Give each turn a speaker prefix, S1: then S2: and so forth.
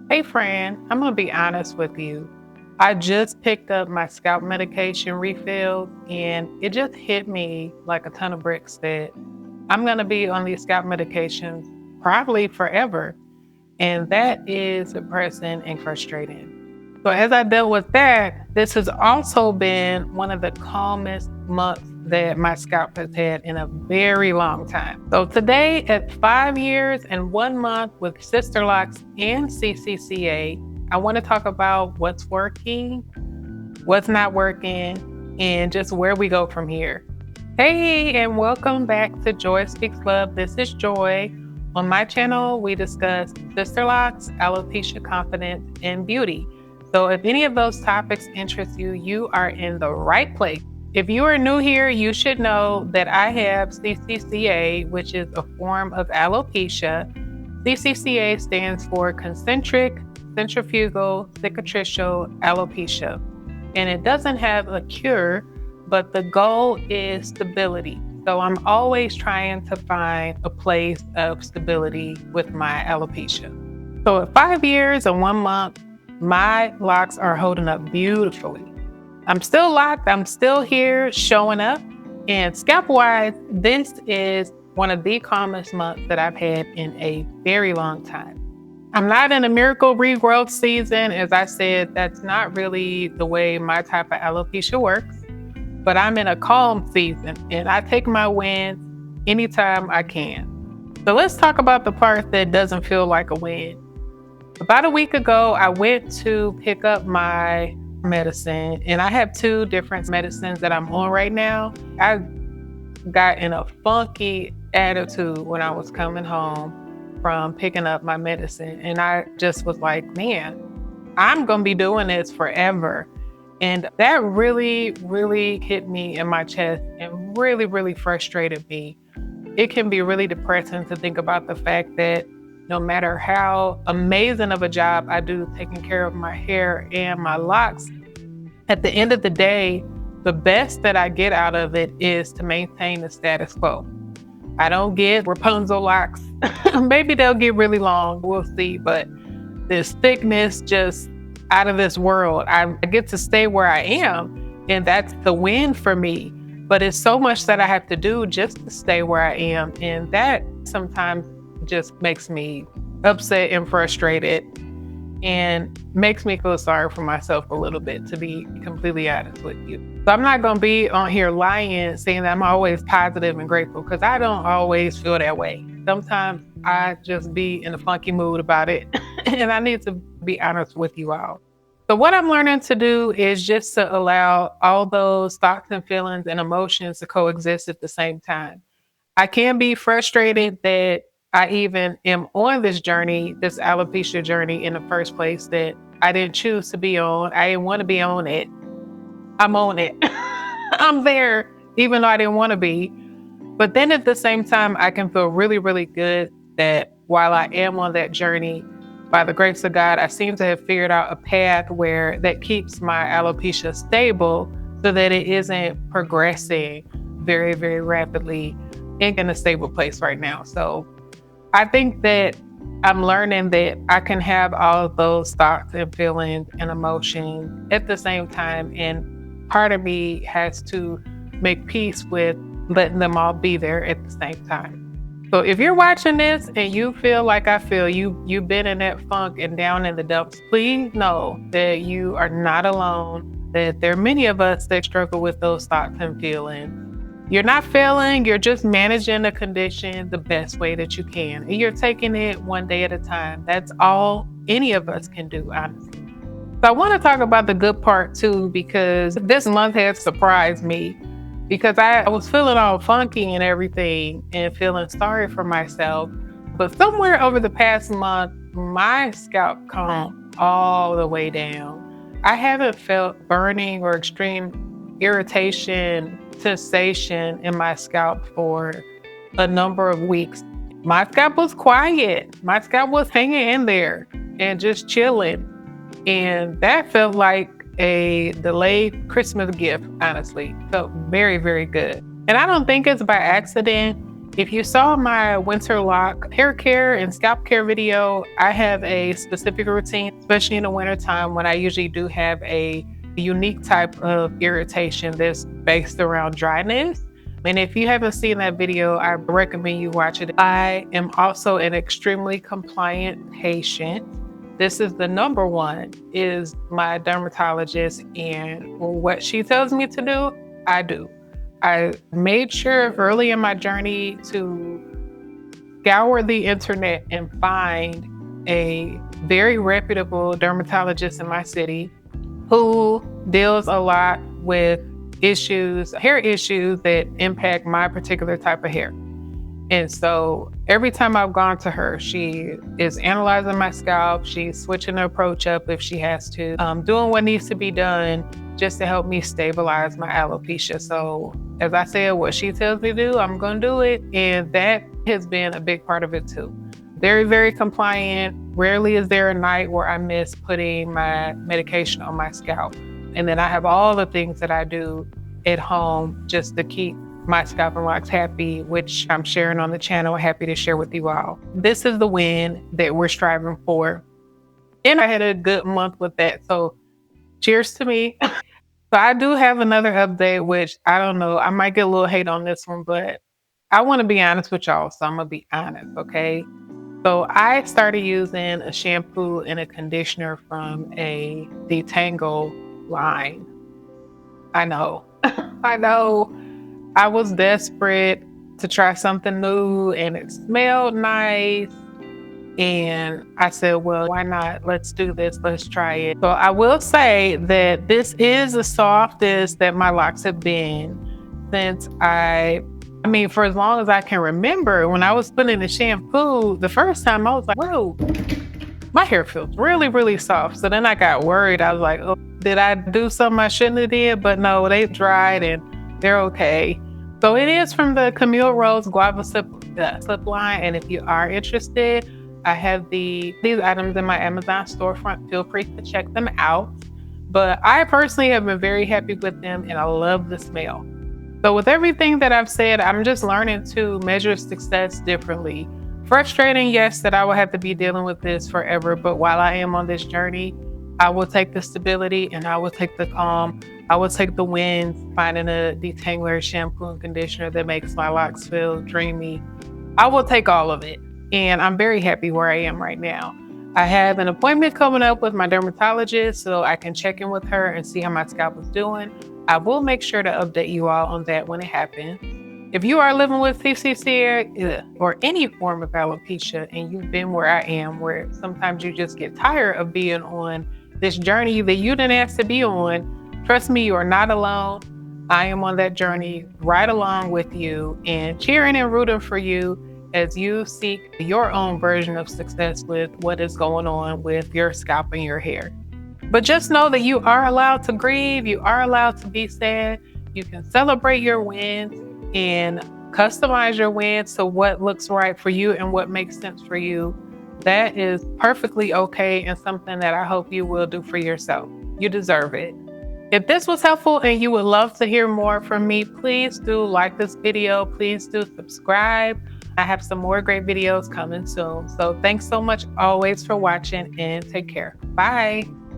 S1: Hey friend, I'm gonna be honest with you. I just picked up my scalp medication refill and it just hit me like a ton of bricks that I'm gonna be on these scalp medications probably forever. And that is depressing and frustrating. So as I dealt with that, this has also been one of the calmest months that my scalp has had in a very long time. So today, at 5 years and 1 month with Sisterlocks and CCCA, I want to talk about what's working, what's not working, and just where we go from here. Hey, and welcome back to Joy Speaks Love. This is Joy. On my channel, we discuss Sisterlocks, alopecia, confidence, and beauty. So if any of those topics interest you, you are in the right place. If you are new here, you should know that I have CCCA, which is a form of alopecia. CCCA stands for Centrifugal Cicatricial Alopecia. And it doesn't have a cure, but the goal is stability. So I'm always trying to find a place of stability with my alopecia. So at 5 years and 1 month, my locks are holding up beautifully. I'm still locked, I'm still here showing up. And scalp wise, this is one of the calmest months that I've had in a very long time. I'm not in a miracle regrowth season. As I said, that's not really the way my type of alopecia works, but I'm in a calm season and I take my wins anytime I can. So let's talk about the part that doesn't feel like a win. About a week ago, I went to pick up my medicine and I have two different medicines that I'm on right now. I got in a funky attitude when I was coming home from picking up my medicine. And I just was like, man, I'm going to be doing this forever. And that really, really hit me in my chest and really, really frustrated me. It can be really depressing to think about the fact that no matter how amazing of a job I do taking care of my hair and my locks, at the end of the day, the best that I get out of it is to maintain the status quo. I don't get Rapunzel locks. Maybe they'll get really long, we'll see. But this thickness just out of this world. I get to stay where I am, and that's the win for me. But it's so much that I have to do just to stay where I am. And that sometimes just makes me upset and frustrated and makes me feel sorry for myself a little bit, to be completely honest with you. So I'm not going to be on here lying, saying that I'm always positive and grateful, because I don't always feel that way. Sometimes I just be in a funky mood about it, and I need to be honest with you all. So what I'm learning to do is just to allow all those thoughts and feelings and emotions to coexist at the same time. I can be frustrated that I even am on this journey, this alopecia journey in the first place, that I didn't choose to be on. I didn't want to be on it. I'm on it. I'm there, even though I didn't want to be. But then at the same time, I can feel really, really good that while I am on that journey, by the grace of God, I seem to have figured out a path where that keeps my alopecia stable so that it isn't progressing very, very rapidly in a stable place right now. So I think that I'm learning that I can have all of those thoughts and feelings and emotions at the same time. And part of me has to make peace with letting them all be there at the same time. So if you're watching this and you feel like I feel, you've been in that funk and down in the dumps, please know that you are not alone, that there are many of us that struggle with those thoughts and feelings. You're not failing, you're just managing the condition the best way that you can. And you're taking it one day at a time. That's all any of us can do, honestly. So I want to talk about the good part too, because this month has surprised me, because I was feeling all funky and everything and feeling sorry for myself. But somewhere over the past month, my scalp calmed all the way down. I haven't felt burning or extreme irritation, sensation in my scalp for a number of weeks. My scalp was quiet. My scalp was hanging in there and just chilling. And that felt like a delayed Christmas gift, honestly. Felt very, very good. And I don't think it's by accident. If you saw my winter lock hair care and scalp care video, I have a specific routine, especially in the wintertime when I usually do have a unique type of irritation that's based around dryness. And if you haven't seen that video, I recommend you watch it. I am also an extremely compliant patient. This is the number one, is my dermatologist, and what she tells me to do, I do. I made sure early in my journey to scour the internet and find a very reputable dermatologist in my city who deals a lot with issues, hair issues that impact my particular type of hair. And so every time I've gone to her, she is analyzing my scalp. She's switching the approach up if she has to, doing what needs to be done just to help me stabilize my alopecia. So as I said, what she tells me to do, I'm going to do it. And that has been a big part of it too. Very, very compliant. Rarely is there a night where I miss putting my medication on my scalp. And then I have all the things that I do at home just to keep my scalp and locks happy, which I'm sharing on the channel. Happy to share with you all. This is the win that we're striving for. And I had a good month with that. So cheers to me. So I do have another update, which I don't know, I might get a little hate on this one, but I want to be honest with y'all. So I'm going to be honest, okay? So I started using a shampoo and a conditioner from a detangle line. I know. I know. I was desperate to try something new and it smelled nice. And I said, well, why not? Let's do this. Let's try it. So I will say that this is the softest that my locks have been since for as long as I can remember. When I was putting the shampoo the first time, I was like, whoa, my hair feels really, really soft. So then I got worried. I was like, oh, did I do something I shouldn't have did? But no, they dried and they're okay. So it is from the Camille Rose Guava Slip line. And if you are interested, I have these items in my Amazon storefront. Feel free to check them out. But I personally have been very happy with them and I love the smell. So with everything that I've said, I'm just learning to measure success differently. Frustrating, yes, that I will have to be dealing with this forever. But while I am on this journey, I will take the stability and I will take the calm. I will take the wins, finding a detangler, shampoo, and conditioner that makes my locks feel dreamy. I will take all of it. And I'm very happy where I am right now. I have an appointment coming up with my dermatologist so I can check in with her and see how my scalp is doing. I will make sure to update you all on that when it happens. If you are living with CCCA or any form of alopecia and you've been where I am, where sometimes you just get tired of being on this journey that you didn't ask to be on, trust me, you are not alone. I am on that journey right along with you and cheering and rooting for you as you seek your own version of success with what is going on with your scalp and your hair. But just know that you are allowed to grieve. You are allowed to be sad. You can celebrate your wins and customize your wins to what looks right for you and what makes sense for you. That is perfectly okay and something that I hope you will do for yourself. You deserve it. If this was helpful and you would love to hear more from me, please do like this video. Please do subscribe. I have some more great videos coming soon. So thanks so much always for watching and take care. Bye.